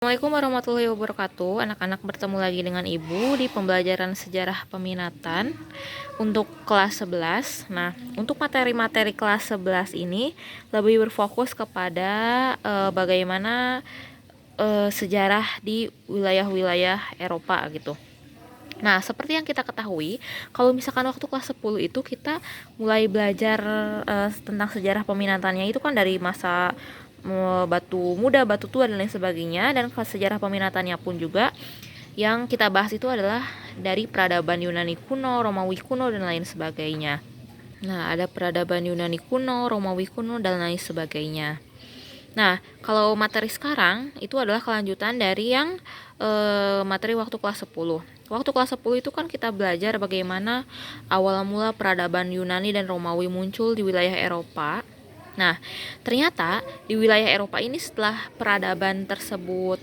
Assalamualaikum warahmatullahi wabarakatuh. Anak-anak bertemu lagi dengan Ibu di pembelajaran sejarah peminatan untuk kelas 11. Nah, untuk materi-materi kelas 11 ini lebih berfokus kepada bagaimana sejarah di wilayah-wilayah Eropa gitu. Nah, seperti yang kita ketahui, kalau misalkan waktu kelas 10 itu kita mulai belajar tentang sejarah peminatannya itu kan dari masa batu muda, batu tua dan lain sebagainya, dan sejarah peminatannya pun juga yang kita bahas itu adalah dari peradaban Yunani kuno, Romawi kuno dan lain sebagainya. Nah, ada peradaban Yunani kuno, Romawi kuno dan lain sebagainya. Nah, kalau materi sekarang itu adalah kelanjutan dari yang materi waktu kelas 10. Waktu kelas 10 itu kan kita belajar bagaimana awal mula peradaban Yunani dan Romawi muncul di wilayah Eropa. Nah, ternyata di wilayah Eropa ini setelah peradaban tersebut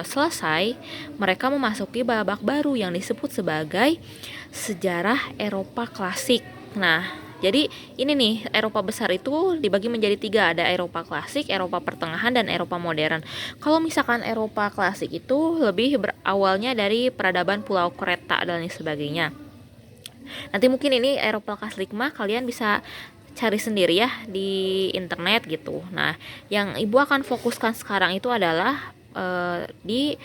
selesai, mereka memasuki babak baru yang disebut sebagai sejarah Eropa klasik. Nah, jadi ini nih, Eropa besar itu dibagi menjadi 3, ada Eropa klasik, Eropa pertengahan, dan Eropa modern. Kalau misalkan Eropa klasik itu lebih berawalnya dari peradaban Pulau Kreta dan lain sebagainya. Nanti mungkin ini Eropa klasik mah kalian bisa cari sendiri ya di internet gitu. Nah, yang Ibu akan fokuskan sekarang itu adalah di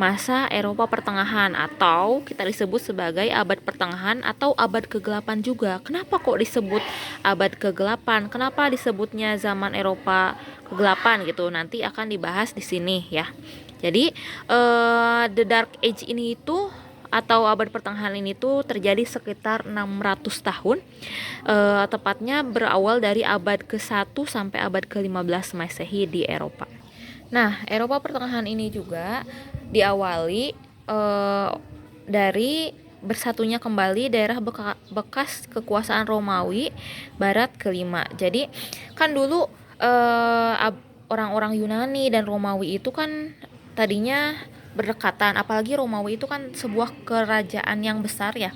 masa Eropa pertengahan, atau kita disebut sebagai abad pertengahan atau abad kegelapan juga. Kenapa kok disebut abad kegelapan? Kenapa disebutnya zaman Eropa kegelapan gitu? Nanti akan dibahas di sini ya. Jadi The Dark Age ini itu atau abad pertengahan ini tuh terjadi sekitar 600 tahun, tepatnya berawal dari abad ke-1 sampai abad ke-15 Masehi di Eropa. Nah, Eropa pertengahan ini juga diawali dari bersatunya kembali daerah bekas kekuasaan Romawi Barat kelima. Jadi kan dulu orang-orang Yunani dan Romawi itu kan tadinya berdekatan, apalagi Romawi itu kan sebuah kerajaan yang besar ya.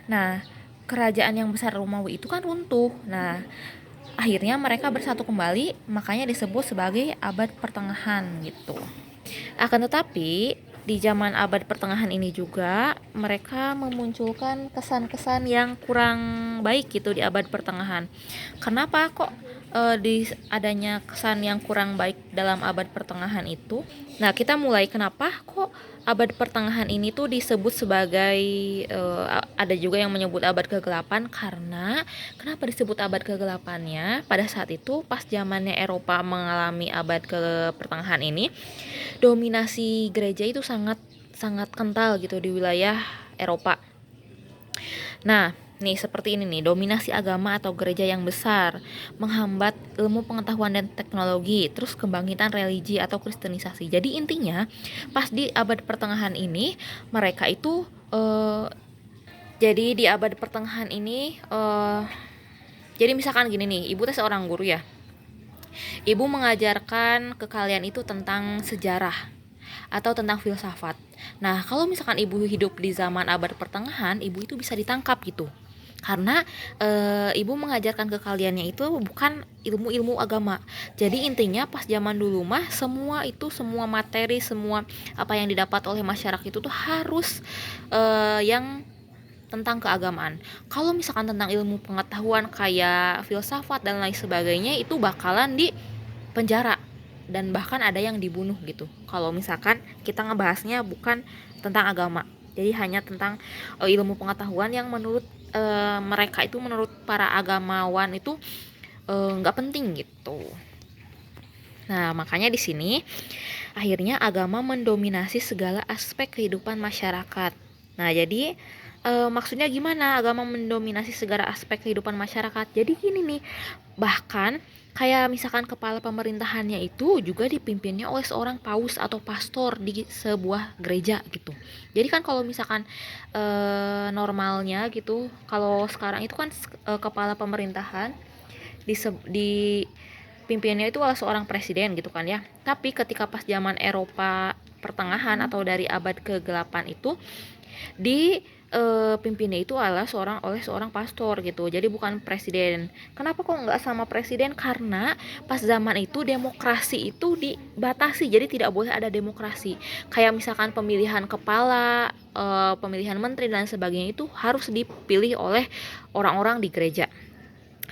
Nah, kerajaan yang besar Romawi itu kan runtuh. Nah, akhirnya mereka bersatu kembali, makanya disebut sebagai abad pertengahan gitu. Akan tetapi di zaman abad pertengahan ini juga mereka memunculkan kesan-kesan yang kurang baik gitu di abad pertengahan. Kenapa kok di adanya kesan yang kurang baik dalam abad pertengahan itu? Nah, kita mulai kenapa kok abad pertengahan ini tuh disebut sebagai ada juga yang menyebut abad kegelapan, karena kenapa disebut abad kegelapannya? Pada saat itu pas zamannya Eropa mengalami abad ke pertengahan ini, dominasi gereja itu sangat sangat kental gitu di wilayah Eropa. Nah, nih seperti ini nih, dominasi agama atau gereja yang besar menghambat ilmu pengetahuan dan teknologi, terus kebangkitan religi atau kristenisasi. Jadi intinya pas di abad pertengahan ini mereka itu jadi di abad pertengahan ini jadi misalkan gini nih, Ibu teh seorang guru ya. Ibu mengajarkan ke kalian itu tentang sejarah atau tentang filsafat. Nah, kalau misalkan ibu hidup di zaman abad pertengahan, ibu itu bisa ditangkap gitu. Karena ibu mengajarkan ke kaliannya itu bukan ilmu-ilmu agama. Jadi intinya pas zaman dulu mah semua materi, semua apa yang didapat oleh masyarakat itu tuh harus yang tentang keagamaan. Kalau misalkan tentang ilmu pengetahuan kayak filsafat dan lain sebagainya itu bakalan di penjara dan bahkan ada yang dibunuh gitu. Kalau misalkan kita ngebahasnya bukan tentang agama. Jadi hanya tentang ilmu pengetahuan yang menurut mereka itu, menurut para agamawan itu nggak penting gitu. Nah, makanya di sini akhirnya agama mendominasi segala aspek kehidupan masyarakat. Nah, jadi maksudnya gimana agama mendominasi segala aspek kehidupan masyarakat? Jadi gini nih, bahkan kayak misalkan kepala pemerintahannya itu juga dipimpinnya oleh seorang paus atau pastor di sebuah gereja gitu. Jadi kan kalau misalkan normalnya gitu, kalau sekarang itu kan kepala pemerintahan di pimpinnya itu adalah seorang presiden gitu kan ya. Tapi ketika pas zaman Eropa pertengahan atau dari abad ke-8 itu pimpinnya itu adalah seorang pastor gitu, jadi bukan presiden. Kenapa kok nggak sama presiden? Karena pas zaman itu demokrasi itu dibatasi, jadi tidak boleh ada demokrasi. Kayak misalkan pemilihan kepala, pemilihan menteri dan sebagainya itu harus dipilih oleh orang-orang di gereja.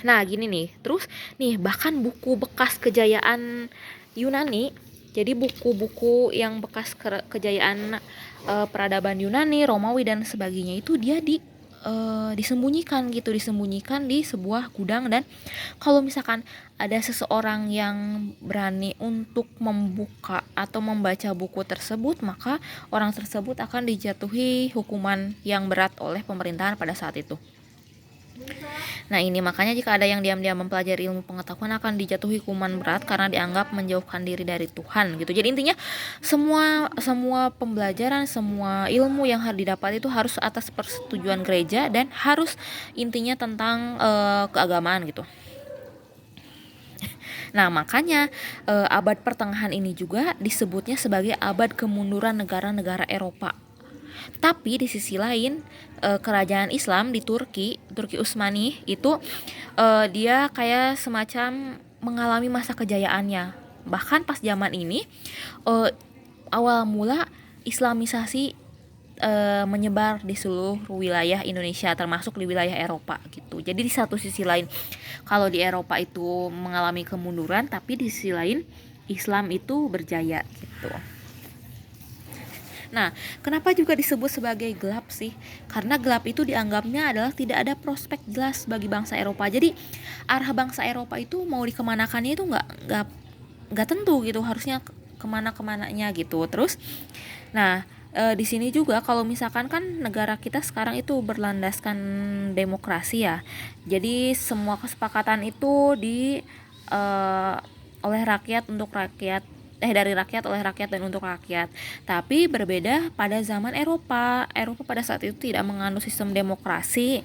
Nah gini nih, terus nih bahkan buku bekas kejayaan Yunani, jadi buku-buku yang bekas kejayaan peradaban Yunani, Romawi dan sebagainya itu dia disembunyikan gitu, disembunyikan di sebuah gudang. Dan kalau misalkan ada seseorang yang berani untuk membuka atau membaca buku tersebut, maka orang tersebut akan dijatuhi hukuman yang berat oleh pemerintahan pada saat itu. Nah ini makanya jika ada yang diam-diam mempelajari ilmu pengetahuan akan dijatuhi hukuman berat karena dianggap menjauhkan diri dari Tuhan gitu. Jadi intinya semua pembelajaran, semua ilmu yang harus didapat itu harus atas persetujuan gereja dan harus intinya tentang keagamaan gitu. Nah makanya abad pertengahan ini juga disebutnya sebagai abad kemunduran negara-negara Eropa. Tapi di sisi lain kerajaan Islam di Turki Utsmani itu dia kayak semacam mengalami masa kejayaannya. Bahkan pas zaman ini awal mula Islamisasi menyebar di seluruh wilayah Indonesia termasuk di wilayah Eropa gitu. Jadi di satu sisi lain kalau di Eropa itu mengalami kemunduran, tapi di sisi lain Islam itu berjaya gitu. Nah, kenapa juga disebut sebagai gelap sih? Karena gelap itu dianggapnya adalah tidak ada prospek jelas bagi bangsa Eropa. Jadi arah bangsa Eropa itu mau dikemanakannya itu nggak tentu gitu. Harusnya kemana-kemananya gitu. Terus, nah di sini juga kalau misalkan kan negara kita sekarang itu berlandaskan demokrasi ya. Jadi semua kesepakatan itu oleh rakyat untuk rakyat, dari rakyat oleh rakyat dan untuk rakyat. Tapi berbeda pada zaman Eropa. Eropa pada saat itu tidak menganut sistem demokrasi.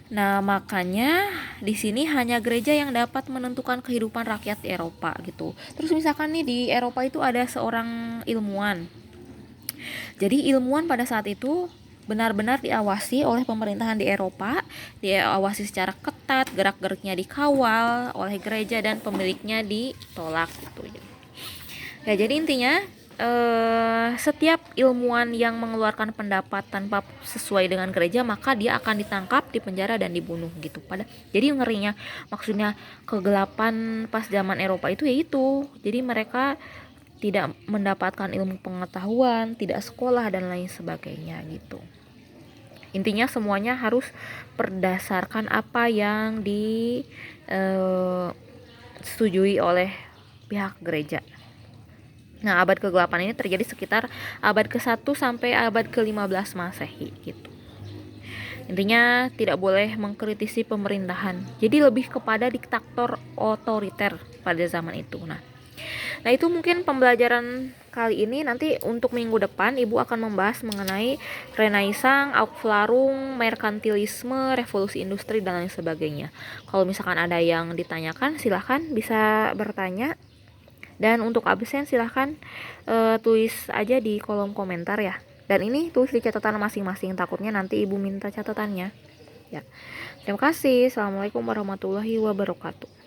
Nah, makanya di sini hanya gereja yang dapat menentukan kehidupan rakyat di Eropa gitu. Terus misalkan nih di Eropa itu ada seorang ilmuwan. Jadi ilmuwan pada saat itu benar-benar diawasi oleh pemerintahan di Eropa, diawasi secara ketat, gerak-geriknya dikawal oleh gereja dan pemiliknya ditolak gitu. Ya, jadi intinya setiap ilmuwan yang mengeluarkan pendapat tanpa sesuai dengan gereja maka dia akan ditangkap, dipenjara dan dibunuh gitu. Jadi ngerinya maksudnya kegelapan pas zaman Eropa itu yaitu. Jadi mereka tidak mendapatkan ilmu pengetahuan, tidak sekolah dan lain sebagainya gitu. Intinya semuanya harus berdasarkan apa yang disetujui oleh pihak gereja. Nah, abad ke-8 ini terjadi sekitar abad ke-1 sampai abad ke-15 Masehi gitu. Intinya tidak boleh mengkritisi pemerintahan. Jadi lebih kepada diktator otoriter pada zaman itu. Nah, itu mungkin pembelajaran kali ini. Nanti untuk minggu depan Ibu akan membahas mengenai Renaissance, Aufklärung, merkantilisme, revolusi industri dan lain sebagainya. Kalau misalkan ada yang ditanyakan silahkan bisa bertanya. Dan untuk absen silahkan tulis aja di kolom komentar ya. Dan ini tulis di catatan masing-masing, takutnya nanti Ibu minta catatannya. Ya. Terima kasih. Assalamualaikum warahmatullahi wabarakatuh.